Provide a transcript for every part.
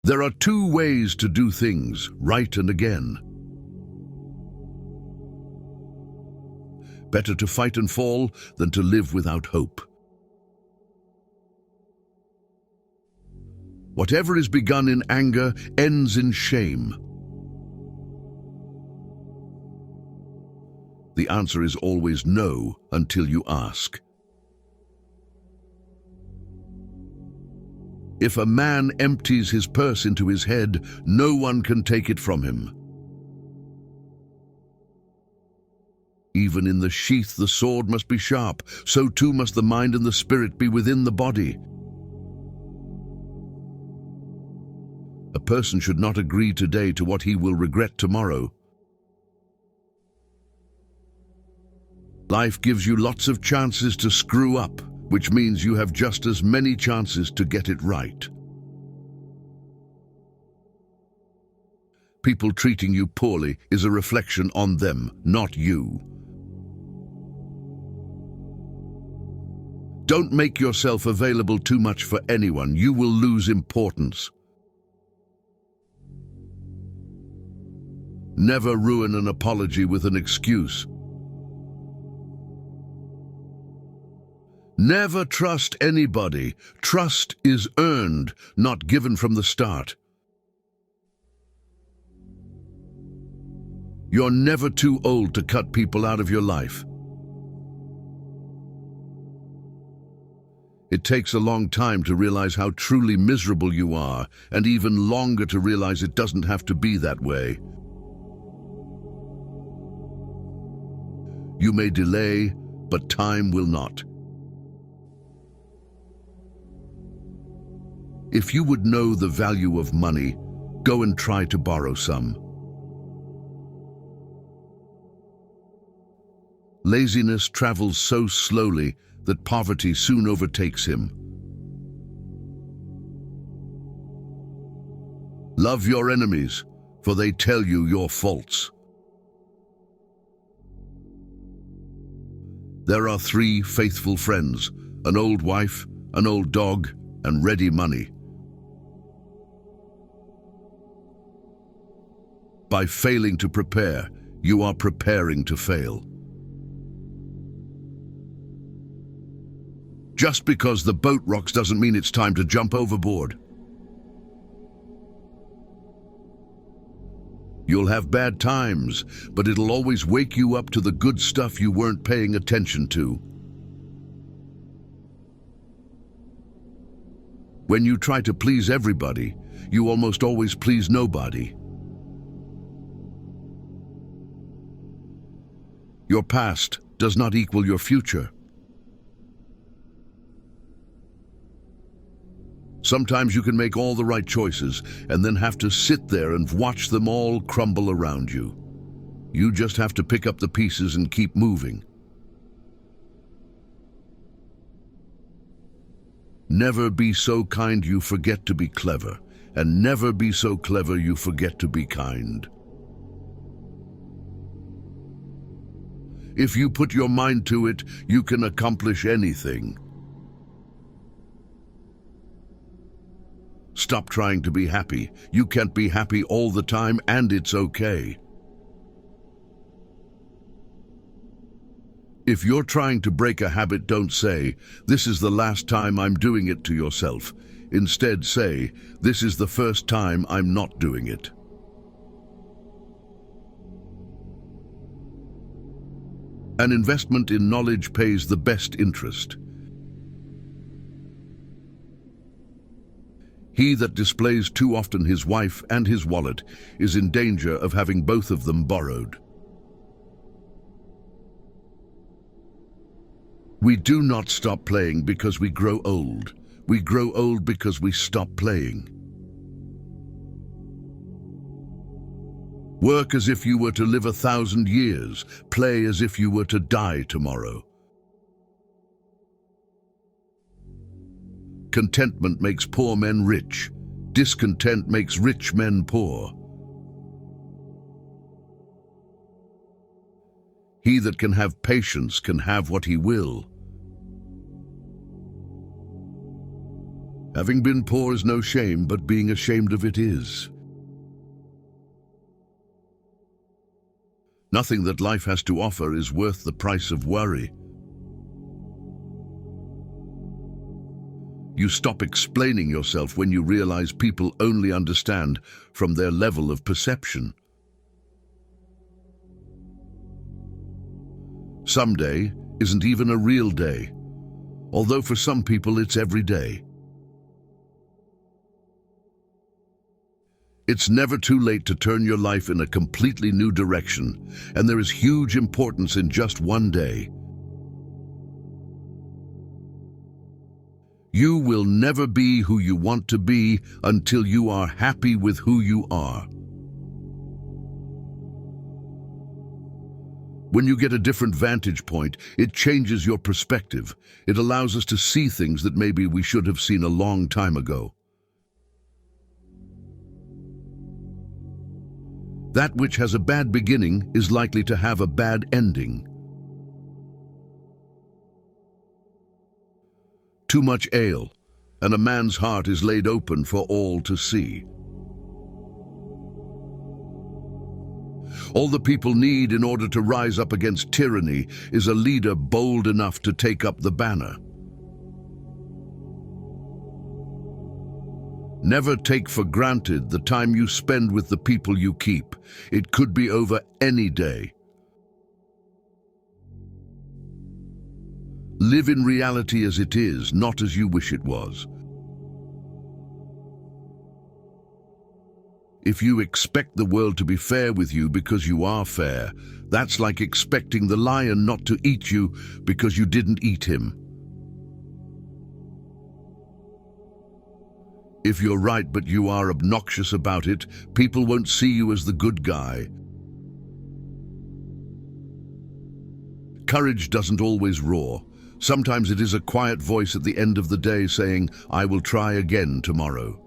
There are two ways to do things, right and again. Better to fight and fall than to live without hope. Whatever is begun in anger ends in shame. The answer is always no until you ask. If a man empties his purse into his head, no one can take it from him. Even in the sheath the sword must be sharp, so too must the mind and the spirit be within the body. A person should not agree today to what he will regret tomorrow. Life gives you lots of chances to screw up, which means you have just as many chances to get it right. People treating you poorly is a reflection on them, not you. Don't make yourself available too much for anyone. You will lose importance. Never ruin an apology with an excuse. Never trust anybody. Trust is earned, not given from the start. You're never too old to cut people out of your life. It takes a long time to realize how truly miserable you are, and even longer to realize it doesn't have to be that way. You may delay, but time will not. If you would know the value of money, go and try to borrow some. Laziness travels so slowly that poverty soon overtakes him. Love your enemies, for they tell you your faults. There are 3 faithful friends, an old wife, an old dog, and ready money. By failing to prepare, you are preparing to fail. Just because the boat rocks doesn't mean it's time to jump overboard. You'll have bad times, but it'll always wake you up to the good stuff you weren't paying attention to. When you try to please everybody, you almost always please nobody. Your past does not equal your future. Sometimes you can make all the right choices and then have to sit there and watch them all crumble around you. You just have to pick up the pieces and keep moving. Never be so kind you forget to be clever, and never be so clever you forget to be kind. If you put your mind to it, you can accomplish anything. Stop trying to be happy. You can't be happy all the time, and it's okay. If you're trying to break a habit, don't say, "This is the last time I'm doing it," to yourself. Instead, say, "This is the first time I'm not doing it." An investment in knowledge pays the best interest. He that displays too often his wife and his wallet is in danger of having both of them borrowed. We do not stop playing because we grow old. We grow old because we stop playing. Work as if you were to live 1,000 years. Play as if you were to die tomorrow. Contentment makes poor men rich. Discontent makes rich men poor. He that can have patience can have what he will. Having been poor is no shame, but being ashamed of it is. Nothing that life has to offer is worth the price of worry. You stop explaining yourself when you realize people only understand from their level of perception. Someday isn't even a real day, although for some people it's every day. It's never too late to turn your life in a completely new direction, and there is huge importance in just one day. You will never be who you want to be until you are happy with who you are. When you get a different vantage point, it changes your perspective. It allows us to see things that maybe we should have seen a long time ago. That which has a bad beginning is likely to have a bad ending. Too much ale, and a man's heart is laid open for all to see. All the people need in order to rise up against tyranny is a leader bold enough to take up the banner. Never take for granted the time you spend with the people you keep. It could be over any day. Live in reality as it is, not as you wish it was. If you expect the world to be fair with you because you are fair, that's like expecting the lion not to eat you because you didn't eat him. If you're right but you are obnoxious about it, people won't see you as the good guy. Courage doesn't always roar. Sometimes it is a quiet voice at the end of the day saying, "I will try again tomorrow."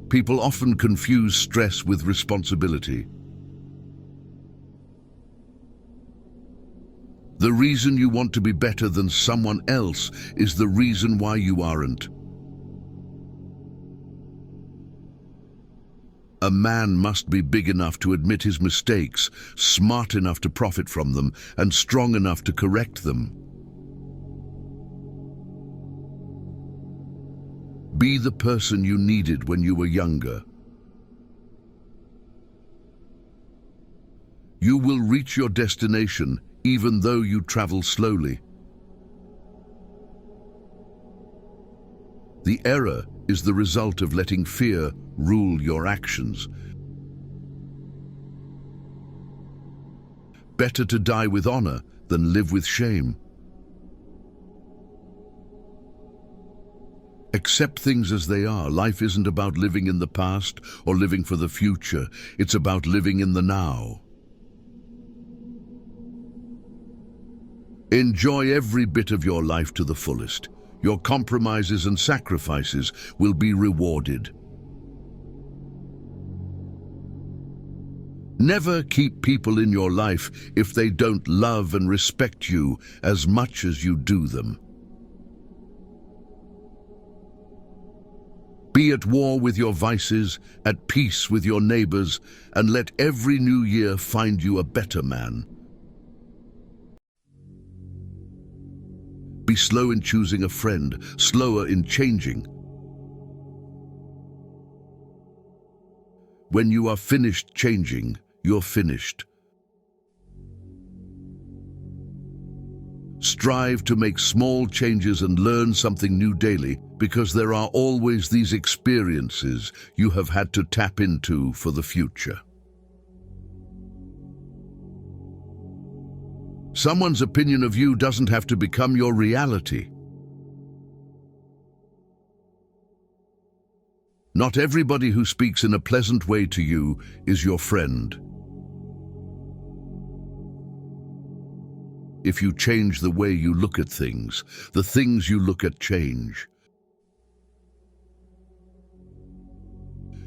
People often confuse stress with responsibility. The reason you want to be better than someone else is the reason why you aren't. A man must be big enough to admit his mistakes, smart enough to profit from them, and strong enough to correct them. Be the person you needed when you were younger. You will reach your destination even though you travel slowly. The error is the result of letting fear rule your actions. Better to die with honor than live with shame. Accept things as they are. Life isn't about living in the past or living for the future. It's about living in the now. Enjoy every bit of your life to the fullest. Your compromises and sacrifices will be rewarded. Never keep people in your life if they don't love and respect you as much as you do them. Be at war with your vices, at peace with your neighbors, and let every new year find you a better man. Be slow in choosing a friend, slower in changing. When you are finished changing, you're finished. Strive to make small changes and learn something new daily, because there are always these experiences you have had to tap into for the future. Someone's opinion of you doesn't have to become your reality. Not everybody who speaks in a pleasant way to you is your friend. If you change the way you look at things, the things you look at change.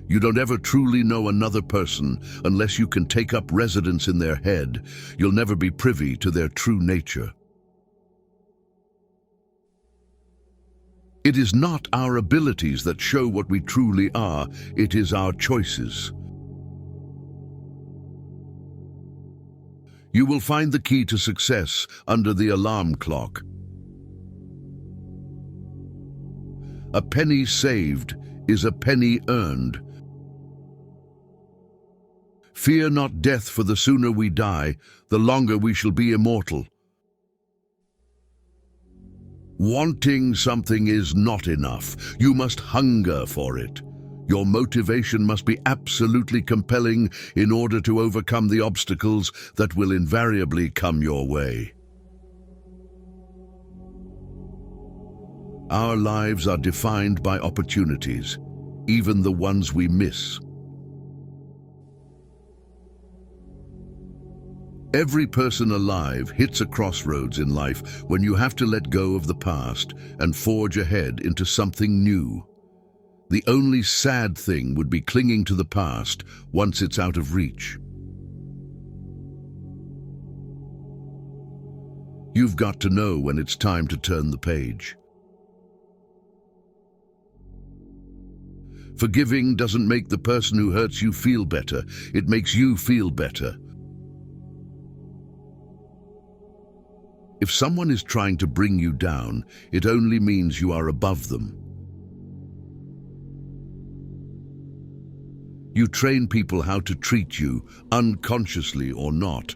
You don't ever truly know another person unless you can take up residence in their head. You'll never be privy to their true nature. It is not our abilities that show what we truly are, it is our choices. You will find the key to success under the alarm clock. A penny saved is a penny earned. Fear not death, for the sooner we die, the longer we shall be immortal. Wanting something is not enough. You must hunger for it. Your motivation must be absolutely compelling in order to overcome the obstacles that will invariably come your way. Our lives are defined by opportunities, even the ones we miss. Every person alive hits a crossroads in life when you have to let go of the past and forge ahead into something new. The only sad thing would be clinging to the past once it's out of reach. You've got to know when it's time to turn the page. Forgiving doesn't make the person who hurts you feel better, it makes you feel better. If someone is trying to bring you down, it only means you are above them. You train people how to treat you, unconsciously or not.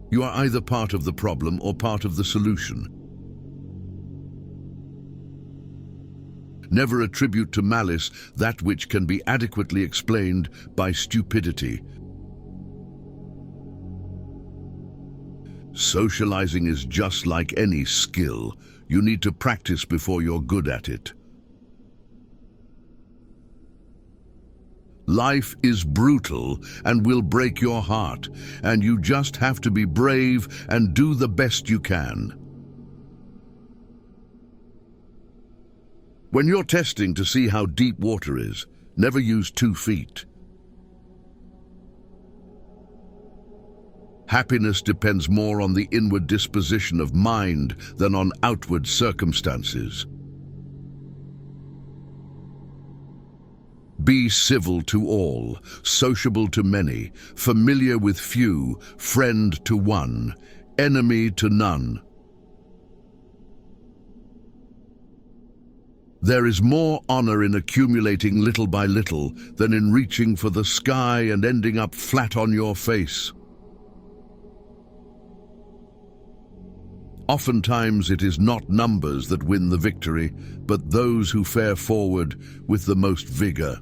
You are either part of the problem or part of the solution. Never attribute to malice that which can be adequately explained by stupidity. Socializing is just like any skill. You need to practice before you're good at it. Life is brutal and will break your heart, and you just have to be brave and do the best you can. When you're testing to see how deep water is, never use 2 feet. Happiness depends more on the inward disposition of mind than on outward circumstances. Be civil to all, sociable to many, familiar with few, friend to one, enemy to none. There is more honor in accumulating little by little than in reaching for the sky and ending up flat on your face. Oftentimes it is not numbers that win the victory, but those who fare forward with the most vigor.